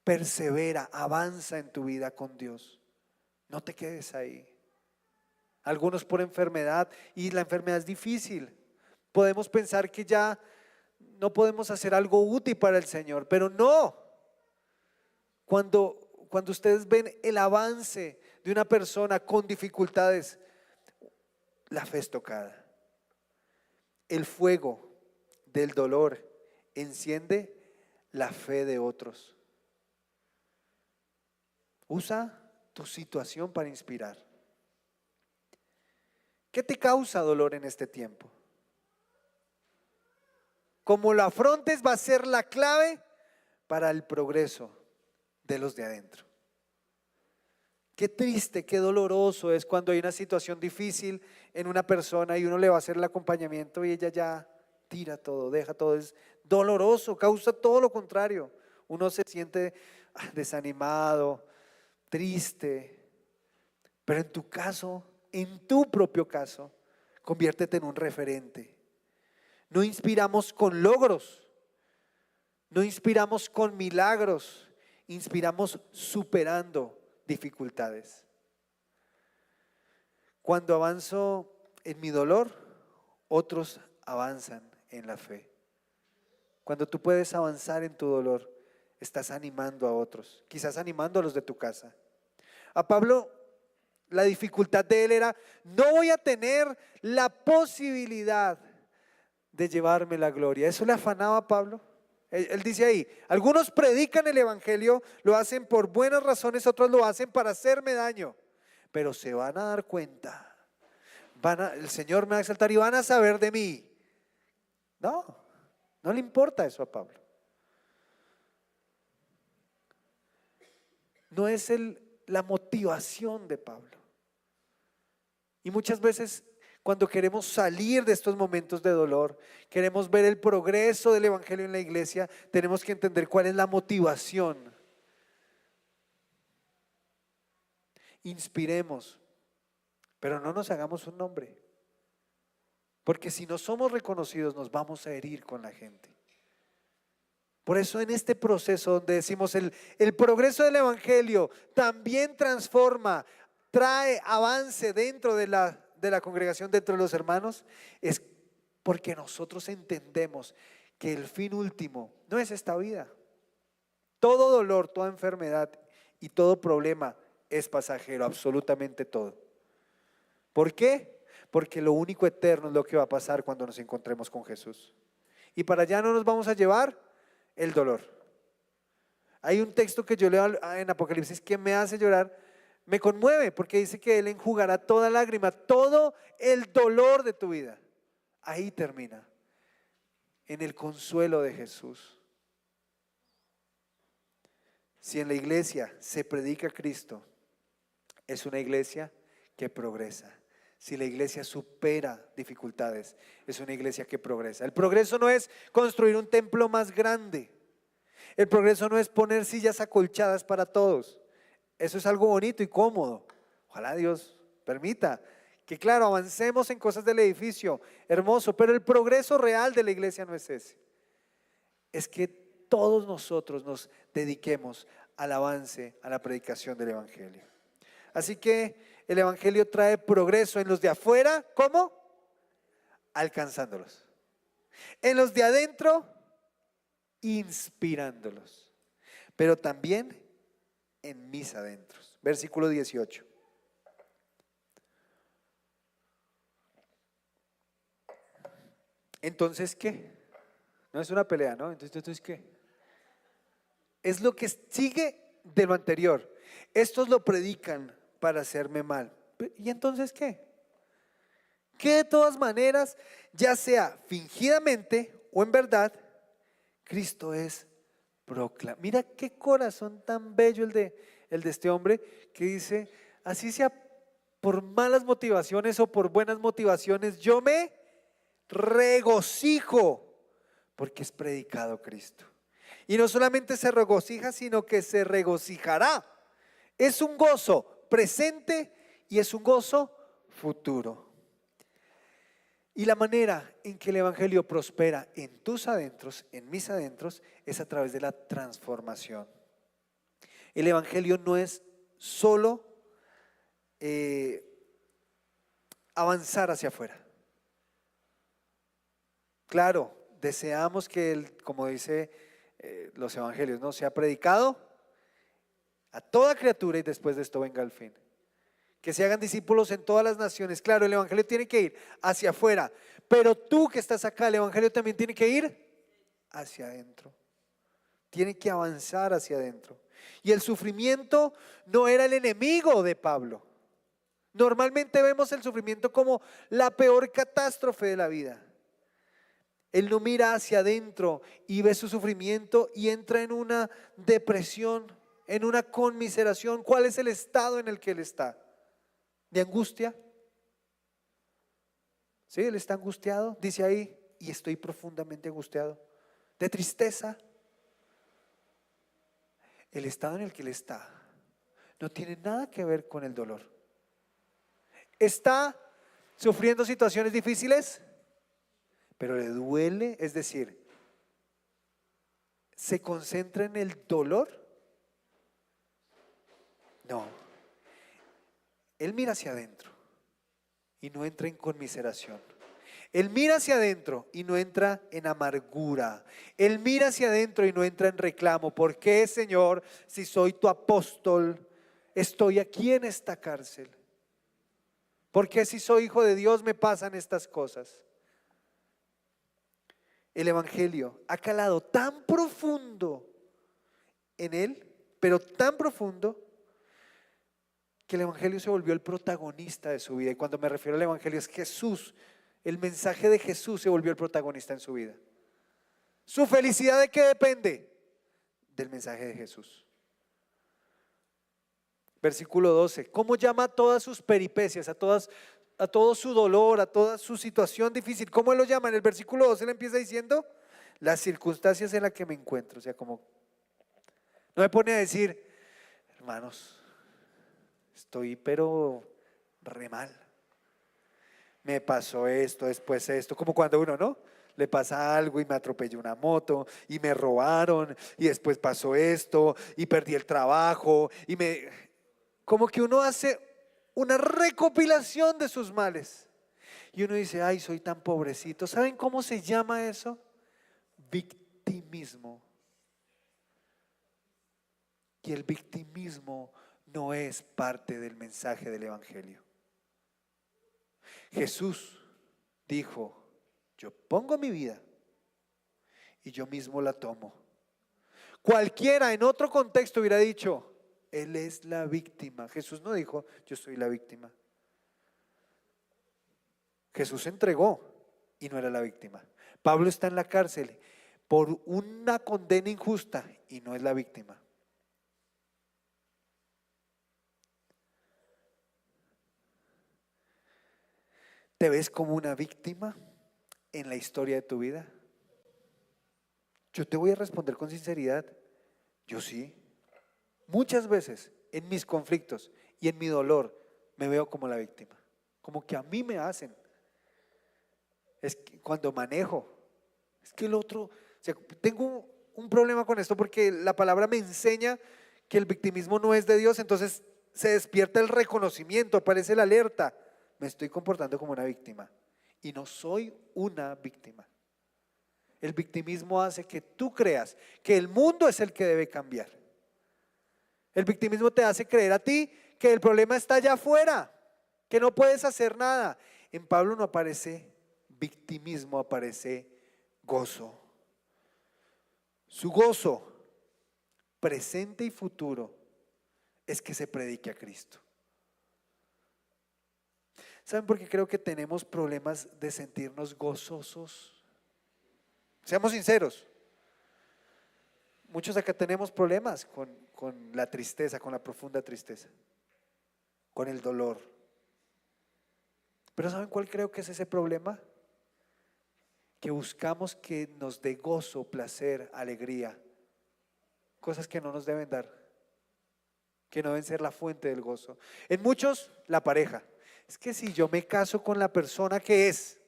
Persevera, avanza en tu vida con Dios. No te quedes ahí. Algunos por enfermedad, y la enfermedad es difícil. Podemos pensar que ya no podemos hacer algo útil para el Señor, pero no. Cuando ustedes ven el avance de una persona con dificultades, la fe es tocada. El fuego del dolor enciende la fe de otros. Usa tu situación para inspirar. ¿Qué te causa dolor en este tiempo? Como lo afrontes va a ser la clave para el progreso de los de adentro. Qué triste, qué doloroso es cuando hay una situación difícil en una persona y uno le va a hacer el acompañamiento y ella ya tira todo, deja todo. Es doloroso, causa todo lo contrario. Uno se siente desanimado, triste. Pero en tu caso, en tu propio caso, conviértete en un referente. No inspiramos con logros, no inspiramos con milagros, inspiramos superando dificultades. Cuando avanzo en mi dolor, otros avanzan en la fe. Cuando tú puedes avanzar en tu dolor, estás animando a otros, quizás animando a los de tu casa. A Pablo, la dificultad de él era: no voy a tener la posibilidad de llevarme la gloria. Eso le afanaba a Pablo. Él dice ahí: algunos predican el evangelio, lo hacen por buenas razones, otros lo hacen para hacerme daño, pero se van a dar cuenta, el Señor me va a exaltar y van a saber de mí. No, no le importa eso a Pablo. No es la motivación de Pablo. Y muchas veces, cuando queremos salir de estos momentos de dolor, queremos ver el progreso del evangelio en la iglesia, tenemos que entender cuál es la motivación. Inspiremos, pero no nos hagamos un nombre, porque si no somos reconocidos nos vamos a herir con la gente. Por eso en este proceso donde decimos el progreso del evangelio también transforma, trae avance dentro de la congregación, dentro de los hermanos, es porque nosotros entendemos que el fin último no es esta vida. Todo dolor, toda enfermedad y todo problema es pasajero, absolutamente todo. ¿Por qué? Porque lo único eterno es lo que va a pasar cuando nos encontremos con Jesús. Y para allá no nos vamos a llevar el dolor. Hay un texto que yo leo en Apocalipsis que me hace llorar, me conmueve, porque dice que Él enjugará toda lágrima, todo el dolor de tu vida. Ahí termina, en el consuelo de Jesús. Si en la iglesia se predica a Cristo, es una iglesia que progresa. Si la iglesia supera dificultades, es una iglesia que progresa. El progreso no es construir un templo más grande. El progreso no es poner sillas acolchadas para todos. Eso es algo bonito y cómodo. Ojalá Dios permita que, claro, avancemos en cosas del edificio, hermoso, pero el progreso real de la iglesia no es ese. Es que todos nosotros nos dediquemos al avance, a la predicación del evangelio. Así que el evangelio trae progreso en los de afuera, ¿cómo? Alcanzándolos. En los de adentro, inspirándolos. Pero también en mis adentros. Versículo 18. Entonces, ¿qué? No es una pelea, ¿no? Entonces, ¿qué? Es lo que sigue de lo anterior. Estos lo predican para hacerme mal. ¿Y entonces qué? Que de todas maneras, ya sea fingidamente o en verdad, Cristo es proclamado. Mira qué corazón tan bello el de este hombre, que dice: así sea por malas motivaciones o por buenas motivaciones, yo me regocijo porque es predicado Cristo. Y no solamente se regocija, sino que se regocijará. Es un gozo presente y es un gozo futuro. Y la manera en que el evangelio prospera en tus adentros, en mis adentros, es a través de la transformación. El evangelio no es solo avanzar hacia afuera. Claro, deseamos que como dice los evangelios, ¿no?, sea predicado a toda criatura y después de esto venga el fin. Que se hagan discípulos en todas las naciones. Claro, el evangelio tiene que ir hacia afuera, pero tú que estás acá, el evangelio también tiene que ir hacia adentro. Tiene que avanzar hacia adentro. Y el sufrimiento no era el enemigo de Pablo. Normalmente vemos el sufrimiento como la peor catástrofe de la vida. Él no mira hacia adentro y ve su sufrimiento y entra en una depresión, en una conmiseración. ¿Cuál es el estado en el que él está? ¿De angustia? Sí, él está angustiado, dice ahí, y estoy profundamente angustiado. ¿De tristeza? El estado en el que él está no tiene nada que ver con el dolor. ¿Está sufriendo situaciones difíciles? Pero le duele, es decir, ¿se concentra en el dolor? No. Él mira hacia adentro y no entra en conmiseración. Él mira hacia adentro y no entra en amargura. Él mira hacia adentro y no entra en reclamo. ¿Por qué, Señor, si soy tu apóstol, estoy aquí en esta cárcel? ¿Por qué si soy hijo de Dios me pasan estas cosas? El Evangelio ha calado tan profundo en él, pero tan profundo, que el Evangelio se volvió el protagonista de su vida. Y cuando me refiero al Evangelio es Jesús. El mensaje de Jesús se volvió el protagonista en su vida. ¿Su felicidad de qué depende? Del mensaje de Jesús. Versículo 12. ¿Cómo llama a todas sus peripecias, a todo su dolor, a toda su situación difícil? ¿Cómo él lo llama? En el versículo 12 le empieza diciendo las circunstancias en las que me encuentro. O sea, como no me pone a decir, hermanos, estoy pero re mal. Me pasó esto, después esto, como cuando uno, ¿no? Le pasa algo y me atropelló una moto y me robaron y después pasó esto y perdí el trabajo como que uno hace una recopilación de sus males y uno dice, ay, soy tan pobrecito. ¿Saben cómo se llama eso? Victimismo. Y el victimismo no es parte del mensaje del Evangelio. Jesús dijo, yo pongo mi vida y yo mismo la tomo. Cualquiera en otro contexto hubiera dicho, Él es la víctima. Jesús no dijo, yo soy la víctima. Jesús se entregó y no era la víctima. Pablo está en la cárcel por una condena injusta y no es la víctima. ¿Te ves como una víctima en la historia de tu vida? Yo te voy a responder con sinceridad. Yo sí. Muchas veces en mis conflictos y en mi dolor me veo como la víctima. Como que a mí me hacen. Es que cuando manejo, es que el otro, o sea, tengo un problema con esto porque la palabra me enseña que el victimismo no es de Dios, entonces se despierta el reconocimiento, aparece la alerta. Me estoy comportando como una víctima y no soy una víctima. El victimismo hace que tú creas que el mundo es el que debe cambiar. El victimismo te hace creer a ti que el problema está allá afuera, que no puedes hacer nada. En Pablo no aparece victimismo, aparece gozo. Su gozo, presente y futuro, es que se predique a Cristo. ¿Saben por qué creo que tenemos problemas de sentirnos gozosos? Seamos sinceros. Muchos acá tenemos problemas con la tristeza, con la profunda tristeza, con el dolor. Pero ¿saben cuál creo que es ese problema? Que buscamos que nos dé gozo, placer, alegría, cosas que no nos deben dar, que no deben ser la fuente del gozo. En muchos, la pareja. Es que si yo me caso con la persona que es,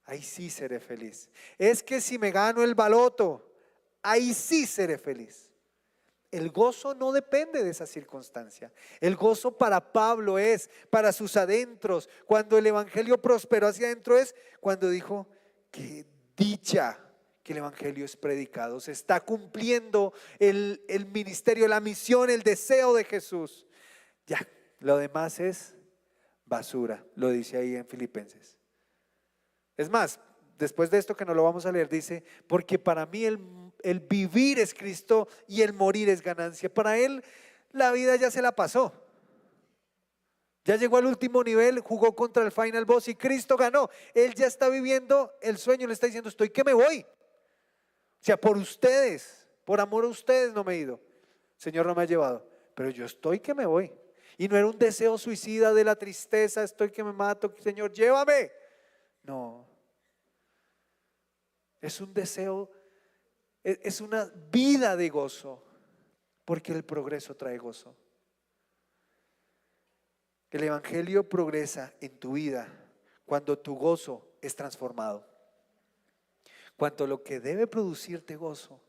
ahí sí seré feliz. Es que si me gano el baloto, ahí sí seré feliz. El gozo no depende de esa circunstancia. El gozo para Pablo es para sus adentros. Cuando el evangelio prosperó hacia adentro es cuando dijo que dicha que el evangelio es predicado. Se está cumpliendo el ministerio, la misión, el deseo de Jesús. Ya, lo demás es basura, lo dice ahí en Filipenses. Es más, después de esto que no lo vamos a leer, dice, porque para mí el vivir es Cristo y el morir es ganancia. Para él la vida ya se la pasó. Ya llegó al último nivel, jugó contra el final boss y Cristo ganó. Él ya está viviendo el sueño, le está diciendo, estoy que me voy. O sea, por ustedes, por amor a ustedes no me he ido. El Señor no me ha llevado, pero yo estoy que me voy. Y no era un deseo suicida de la tristeza, estoy que me mato, Señor, llévame. No. Es un deseo, es una vida de gozo, porque el progreso trae gozo. El evangelio progresa en tu vida cuando tu gozo es transformado. Cuando lo que debe producirte gozo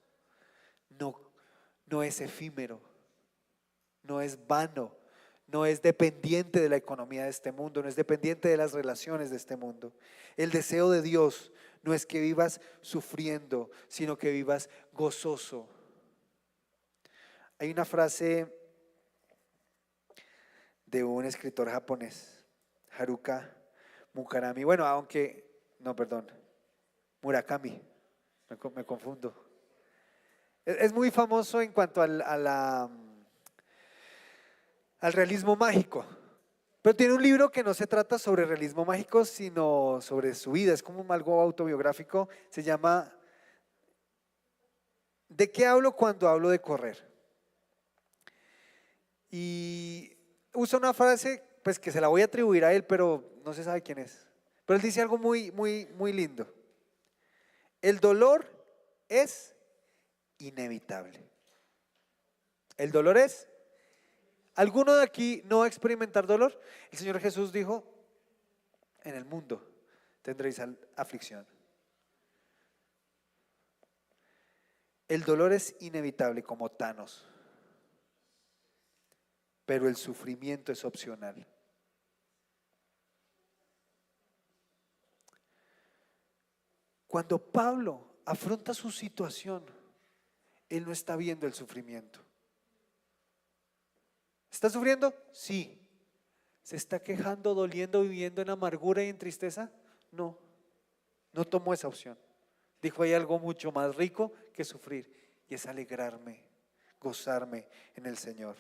no es efímero, no es vano, no es dependiente de la economía de este mundo, no es dependiente de las relaciones de este mundo. El deseo de Dios no es que vivas sufriendo, sino que vivas gozoso. Hay una frase de un escritor japonés, Haruka Murakami. Bueno, no, perdón, Murakami, me confundo. Es muy famoso en cuanto al realismo mágico, pero tiene un libro que no se trata sobre realismo mágico, sino sobre su vida, es como algo autobiográfico, se llama ¿De qué hablo cuando hablo de correr? Y usa una frase, pues que se la voy a atribuir a él, pero no se sabe quién es. Pero él dice algo muy, muy, muy lindo. El dolor es inevitable. El dolor es. ¿Alguno de aquí no va a experimentar dolor? El Señor Jesús dijo, en el mundo tendréis aflicción. El dolor es inevitable como Thanos, pero el sufrimiento es opcional. Cuando Pablo afronta su situación, él no está viendo el sufrimiento. ¿Está sufriendo? Sí. ¿Se está quejando, doliendo, viviendo en amargura y en tristeza? No, no tomó esa opción. Dijo, hay algo mucho más rico que sufrir, y es alegrarme, gozarme en el Señor.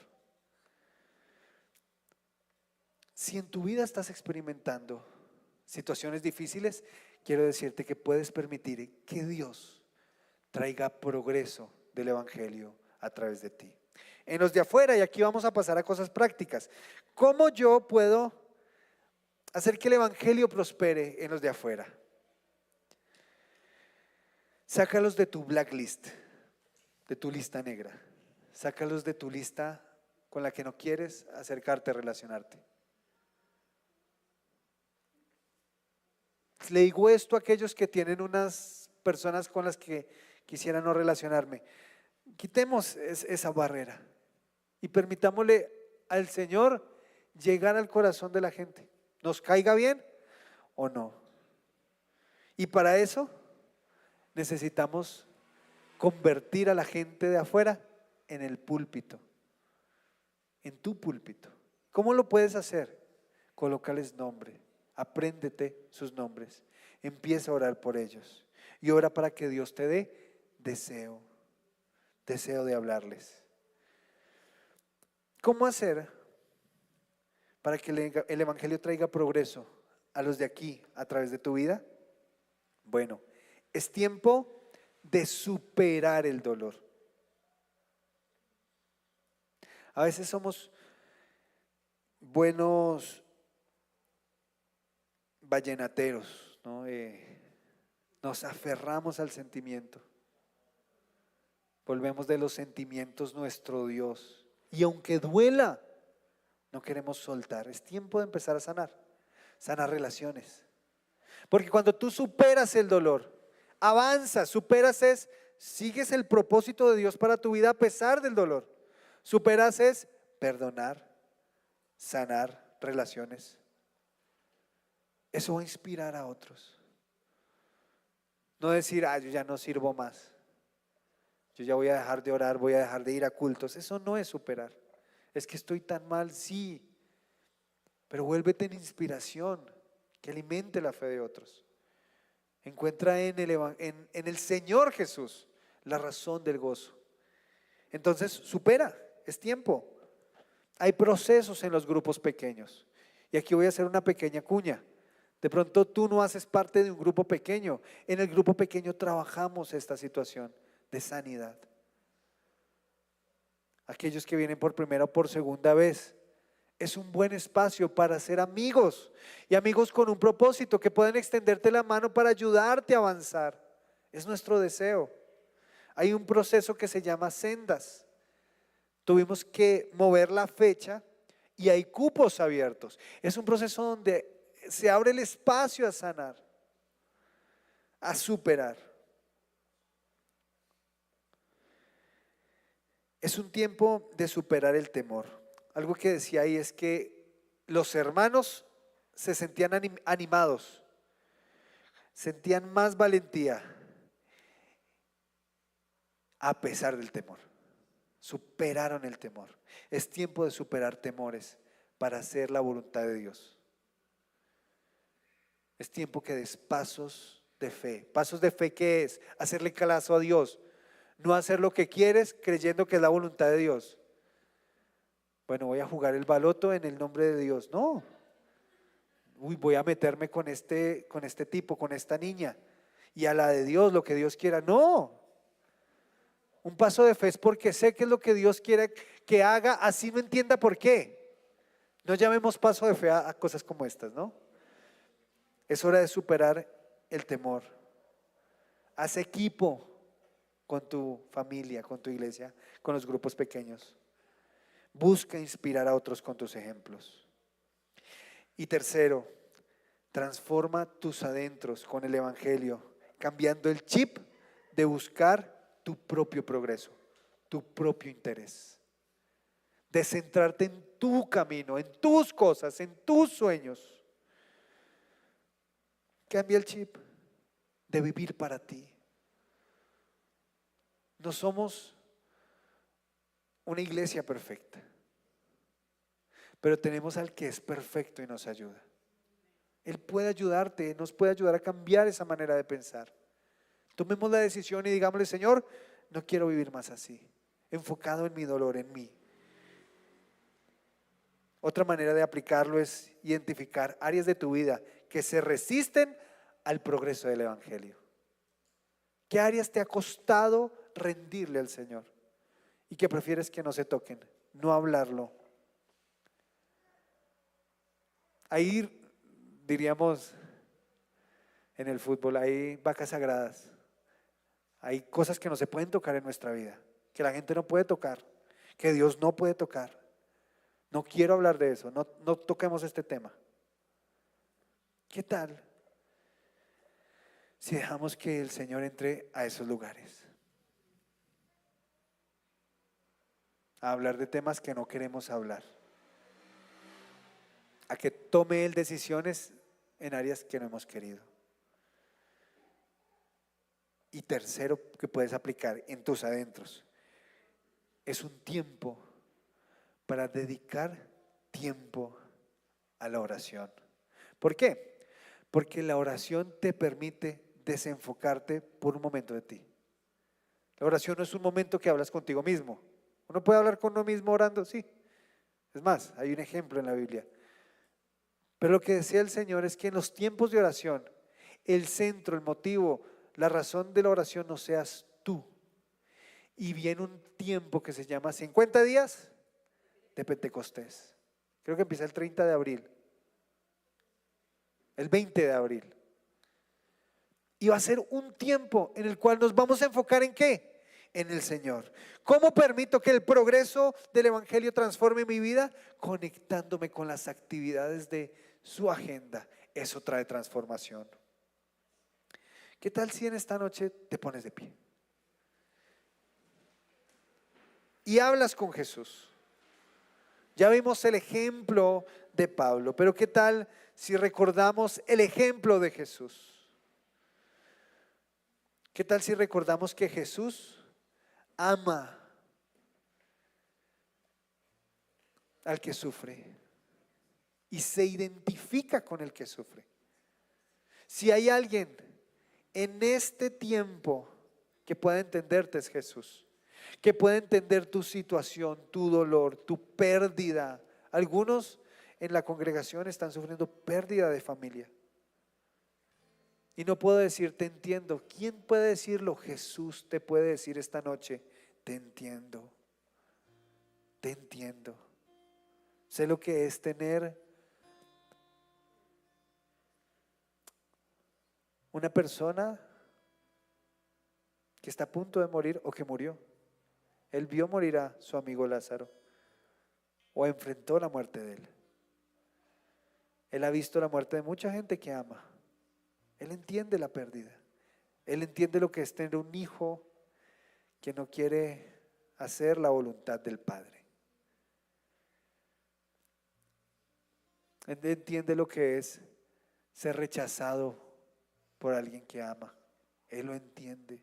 Si en tu vida estás experimentando situaciones difíciles, quiero decirte que puedes permitir que Dios traiga progreso del Evangelio a través de ti. En los de afuera, y aquí vamos a pasar a cosas prácticas. ¿Cómo yo puedo hacer que el Evangelio prospere en los de afuera? Sácalos de tu blacklist, de tu lista negra. Sácalos de tu lista con la que no quieres acercarte a relacionarte. Le digo esto a aquellos que tienen unas personas con las que quisiera no relacionarme. Quitemos esa barrera y permitámosle al Señor llegar al corazón de la gente, nos caiga bien o no. Y para eso necesitamos convertir a la gente de afuera en el púlpito, en tu púlpito. ¿Cómo lo puedes hacer? Colócales nombre, apréndete sus nombres, empieza a orar por ellos y ora para que Dios te dé deseo de hablarles. ¿Cómo hacer para que el Evangelio traiga progreso a los de aquí a través de tu vida? Bueno, es tiempo de superar el dolor. A veces somos buenos vallenateros, ¿no? Nos aferramos al sentimiento. Volvemos de los sentimientos nuestro Dios. Y aunque duela, no queremos soltar. Es tiempo de empezar a sanar relaciones. Porque cuando tú superas el dolor, avanzas, sigues el propósito de Dios para tu vida a pesar del dolor. Superas es perdonar, sanar relaciones. Eso va a inspirar a otros. No decir, yo ya no sirvo más. Yo ya voy a dejar de orar, voy a dejar de ir a cultos. Eso no es superar. Es que estoy tan mal, sí. Pero vuélvete en inspiración que alimente la fe de otros. Encuentra en el Señor Jesús la razón del gozo. Entonces supera, es tiempo. Hay procesos en los grupos pequeños. Y aquí voy a hacer una pequeña cuña. De pronto tú no haces parte de un grupo pequeño. En el grupo pequeño trabajamos esta situación de sanidad. Aquellos que vienen por primera o por segunda vez, es un buen espacio para ser amigos y amigos con un propósito, que pueden extenderte la mano para ayudarte a avanzar. Es nuestro deseo. Hay un proceso que se llama sendas. Tuvimos que mover la fecha y hay cupos abiertos. Es un proceso donde se abre el espacio a sanar, a superar. Es un tiempo de superar el temor. algo que decía ahí es que los hermanos se sentían animados, sentían más valentía a pesar del temor. Superaron el temor. Es tiempo de superar temores para hacer la voluntad de Dios. Es tiempo que des pasos de fe. ¿Pasos de fe qué es? Hacerle caso a Dios. No hacer lo que quieres creyendo que es la voluntad de Dios. Bueno, voy a jugar el baloto en el nombre de Dios. No. Uy, voy a meterme con este tipo, con esta niña. Y a la de Dios, lo que Dios quiera. No. Un paso de fe es porque sé que es lo que Dios quiere que haga, así no entienda por qué. No llamemos paso de fe a cosas como estas, ¿no? Es hora de superar el temor. Haz equipo con tu familia, con tu iglesia, con los grupos pequeños. Busca inspirar a otros con tus ejemplos. Y tercero, transforma tus adentros con el evangelio, cambiando el chip de buscar tu propio progreso, tu propio interés, de centrarte en tu camino, en tus cosas, en tus sueños. Cambia el chip de vivir para ti. No somos una iglesia perfecta, pero tenemos al que es perfecto y nos ayuda. Él puede ayudarte, nos puede ayudar a cambiar esa manera de pensar. Tomemos la decisión y digámosle: Señor, no quiero vivir más así, enfocado en mi dolor, en mí. Otra manera de aplicarlo es identificar áreas de tu vida que se resisten al progreso del evangelio. ¿Qué áreas te ha costado rendirle al Señor y que prefieres que no se toquen? No hablarlo. Ahí diríamos en el fútbol, hay vacas sagradas. Hay cosas que no se pueden tocar en nuestra vida, que la gente no puede tocar, que Dios no puede tocar. No quiero hablar de eso, no toquemos este tema. ¿Qué tal si dejamos que el Señor entre a esos lugares? A hablar de temas que no queremos hablar. A que tome Él decisiones en áreas que no hemos querido. Y tercero que puedes aplicar en tus adentros, es un tiempo para dedicar tiempo a la oración. ¿Por qué? Porque la oración te permite desenfocarte por un momento de ti. La oración no es un momento que hablas contigo mismo. Uno puede hablar con uno mismo orando, sí. Es más, hay un ejemplo en la Biblia. Pero lo que decía el Señor es que en los tiempos de oración, el centro, el motivo, la razón de la oración no seas tú. Y viene un tiempo que se llama 50 días de Pentecostés. Creo que empieza el 30 de abril. El 20 de abril. Y va a ser un tiempo en el cual nos vamos a enfocar ¿en qué? En el Señor. ¿Cómo permito que el progreso del evangelio transforme mi vida? Conectándome con las actividades de su agenda. Eso trae transformación. ¿Qué tal si en esta noche te pones de pie y hablas con Jesús? Ya vimos el ejemplo de Pablo, pero ¿qué tal si recordamos el ejemplo de Jesús? ¿Qué tal si recordamos que Jesús ama al que sufre y se identifica con el que sufre? Si hay alguien en este tiempo que pueda entenderte, es Jesús, que pueda entender tu situación, tu dolor, tu pérdida. Algunos en la congregación están sufriendo pérdida de familia. Y no puedo decir te entiendo. ¿Quién puede decirlo? Jesús te puede decir esta noche: te entiendo, te entiendo. Sé lo que es tener una persona que está a punto de morir o que murió. Él vio morir a su amigo Lázaro o enfrentó la muerte de él. Él ha visto la muerte de mucha gente que ama. Él entiende la pérdida. Él entiende lo que es tener un hijo que no quiere hacer la voluntad del Padre. Él entiende lo que es ser rechazado por alguien que ama. Él lo entiende.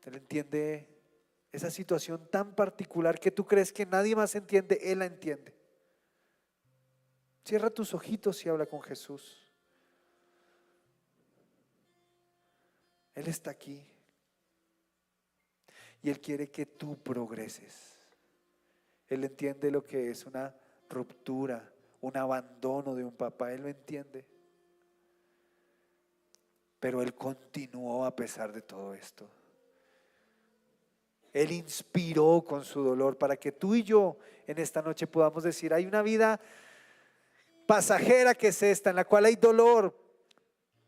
Él entiende esa situación tan particular que tú crees que nadie más entiende. Él la entiende. Cierra tus ojitos y habla con Jesús. Él está aquí y Él quiere que tú progreses. Él entiende lo que es una ruptura, un abandono de un papá. Él lo entiende. Pero Él continuó a pesar de todo esto. Él inspiró con su dolor para que tú y yo en esta noche podamos decir, hay una vida pasajera que es esta, en la cual hay dolor,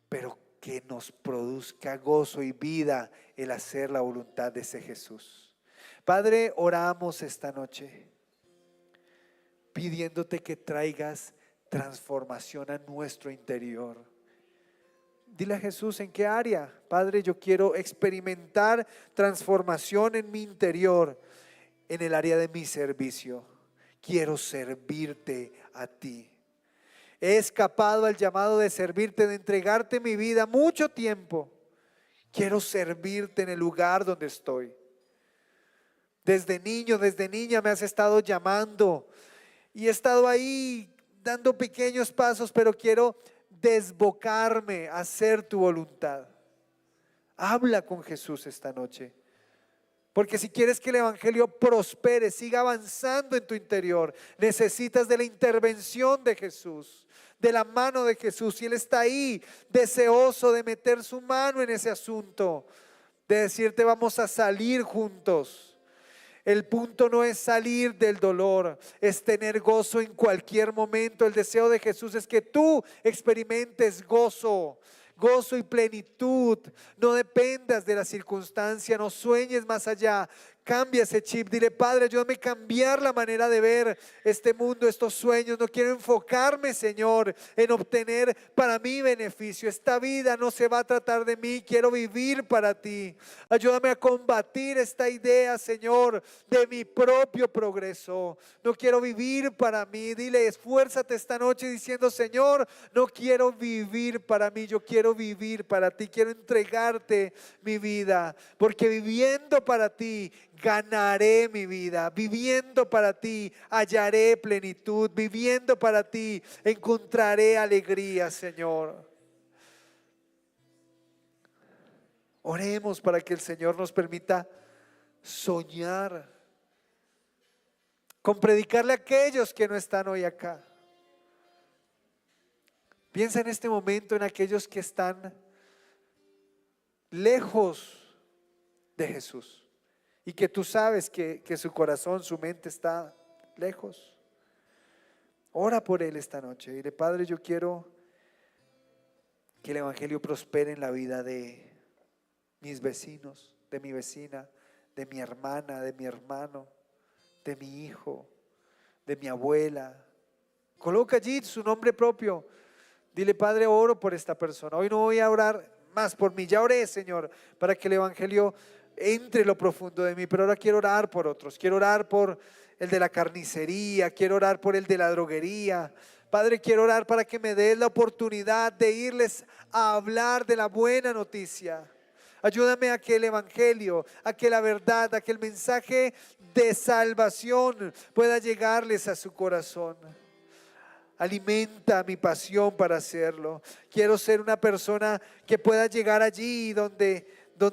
pero que nos produzca gozo y vida el hacer la voluntad de ese Jesús. Padre, oramos esta noche pidiéndote que traigas transformación a nuestro interior. Dile a Jesús, ¿en qué área? Padre, yo quiero experimentar transformación en mi interior, en el área de mi servicio. Quiero servirte a ti. He escapado al llamado de servirte, de entregarte mi vida mucho tiempo. Quiero servirte en el lugar donde estoy. Desde niño, desde niña me has estado llamando y he estado ahí dando pequeños pasos, pero quiero desbocarme a hacer tu voluntad. Habla con Jesús esta noche. Porque si quieres que el evangelio prospere, siga avanzando en tu interior, necesitas de la intervención de Jesús, de la mano de Jesús. Y Él está ahí, deseoso de meter su mano en ese asunto, de decirte vamos a salir juntos. El punto no es salir del dolor, es tener gozo en cualquier momento. El deseo de Jesús es que tú experimentes gozo y plenitud. No dependas de la circunstancia, no sueñes más allá. Cambia ese chip, dile Padre, ayúdame a cambiar la manera de ver este mundo, estos sueños. No quiero enfocarme, Señor, en obtener para mí beneficio. Esta vida no se va a tratar de mí, quiero vivir para ti. Ayúdame a combatir esta idea, Señor, de mi propio progreso. No quiero vivir para mí. Dile, esfuérzate esta noche diciendo, Señor, no quiero vivir para mí, yo quiero vivir para ti. Quiero entregarte mi vida, porque viviendo para ti ganaré mi vida. Viviendo para ti hallaré plenitud. Viviendo para ti encontraré alegría, Señor. Oremos para que el Señor nos permita soñar con predicarle a aquellos que no están hoy acá. Piensa en este momento en aquellos que están lejos de Jesús y que tú sabes que su corazón, su mente está lejos. Ora por él esta noche. Dile, Padre, yo quiero que el evangelio prospere en la vida de mis vecinos, de mi vecina, de mi hermana, de mi hermano, de mi hijo, de mi abuela. Coloca allí su nombre propio. Dile, Padre, oro por esta persona. Hoy no voy a orar más por mí. Ya oré, Señor, para que el evangelio entre en lo profundo de mí, pero ahora quiero orar por otros. Quiero orar por el de la carnicería, quiero orar por el de la droguería. Padre, quiero orar para que me des la oportunidad de irles a hablar de la buena noticia. Ayúdame a que el evangelio, a que la verdad, a que el mensaje de salvación pueda llegarles a su corazón. Alimenta mi pasión para hacerlo. Quiero ser una persona que pueda llegar allí donde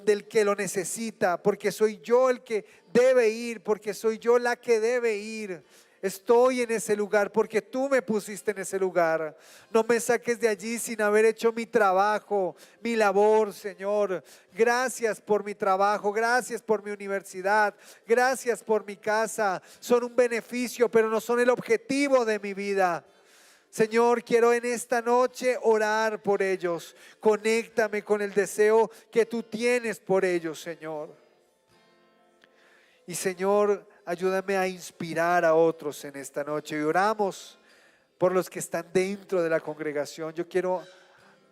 el que lo necesita, porque soy yo el que debe ir, porque soy yo la que debe ir. Estoy en ese lugar porque tú me pusiste en ese lugar. No me saques de allí sin haber hecho mi trabajo, mi labor, Señor. Gracias por mi trabajo, gracias por mi universidad, gracias por mi casa. Son un beneficio, pero no son el objetivo de mi vida. Señor, quiero en esta noche orar por ellos. Conéctame con el deseo que tú tienes por ellos, Señor. Y Señor, ayúdame a inspirar a otros en esta noche. Y oramos por los que están dentro de la congregación. Yo quiero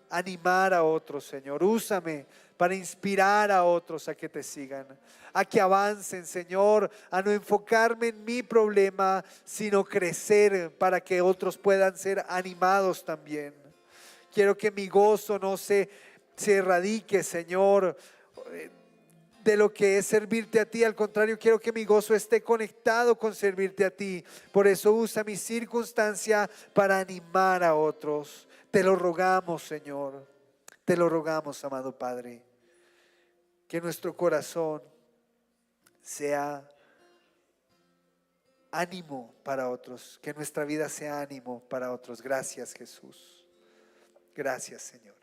animar a otros, Señor. Úsame para inspirar a otros a que te sigan, a que avancen, Señor, a no enfocarme en mi problema, sino crecer para que otros puedan ser animados también. Quiero que mi gozo no se erradique, Señor, de lo que es servirte a ti. Al contrario, quiero que mi gozo esté conectado con servirte a ti. Por eso usa mi circunstancia para animar a otros. Te lo rogamos, Señor. Te lo rogamos, amado Padre. Que nuestro corazón sea ánimo para otros. Que nuestra vida sea ánimo para otros. Gracias, Jesús. Gracias, Señor.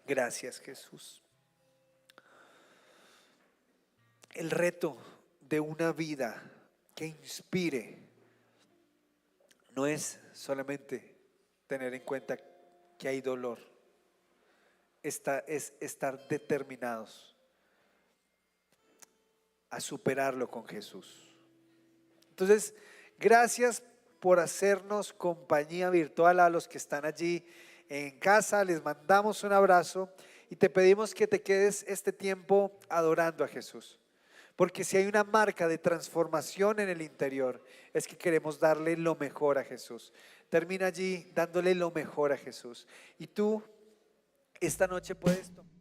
Gracias, Jesús. El reto de una vida que inspire no es solamente tener en cuenta que hay dolor, es estar determinados a superarlo con Jesús. Entonces, gracias por hacernos compañía virtual a los que están allí en casa. Les mandamos un abrazo y te pedimos que te quedes este tiempo adorando a Jesús. Porque si hay una marca de transformación en el interior, es que queremos darle lo mejor a Jesús. Termina allí dándole lo mejor a Jesús. Y tú esta noche puedes tomar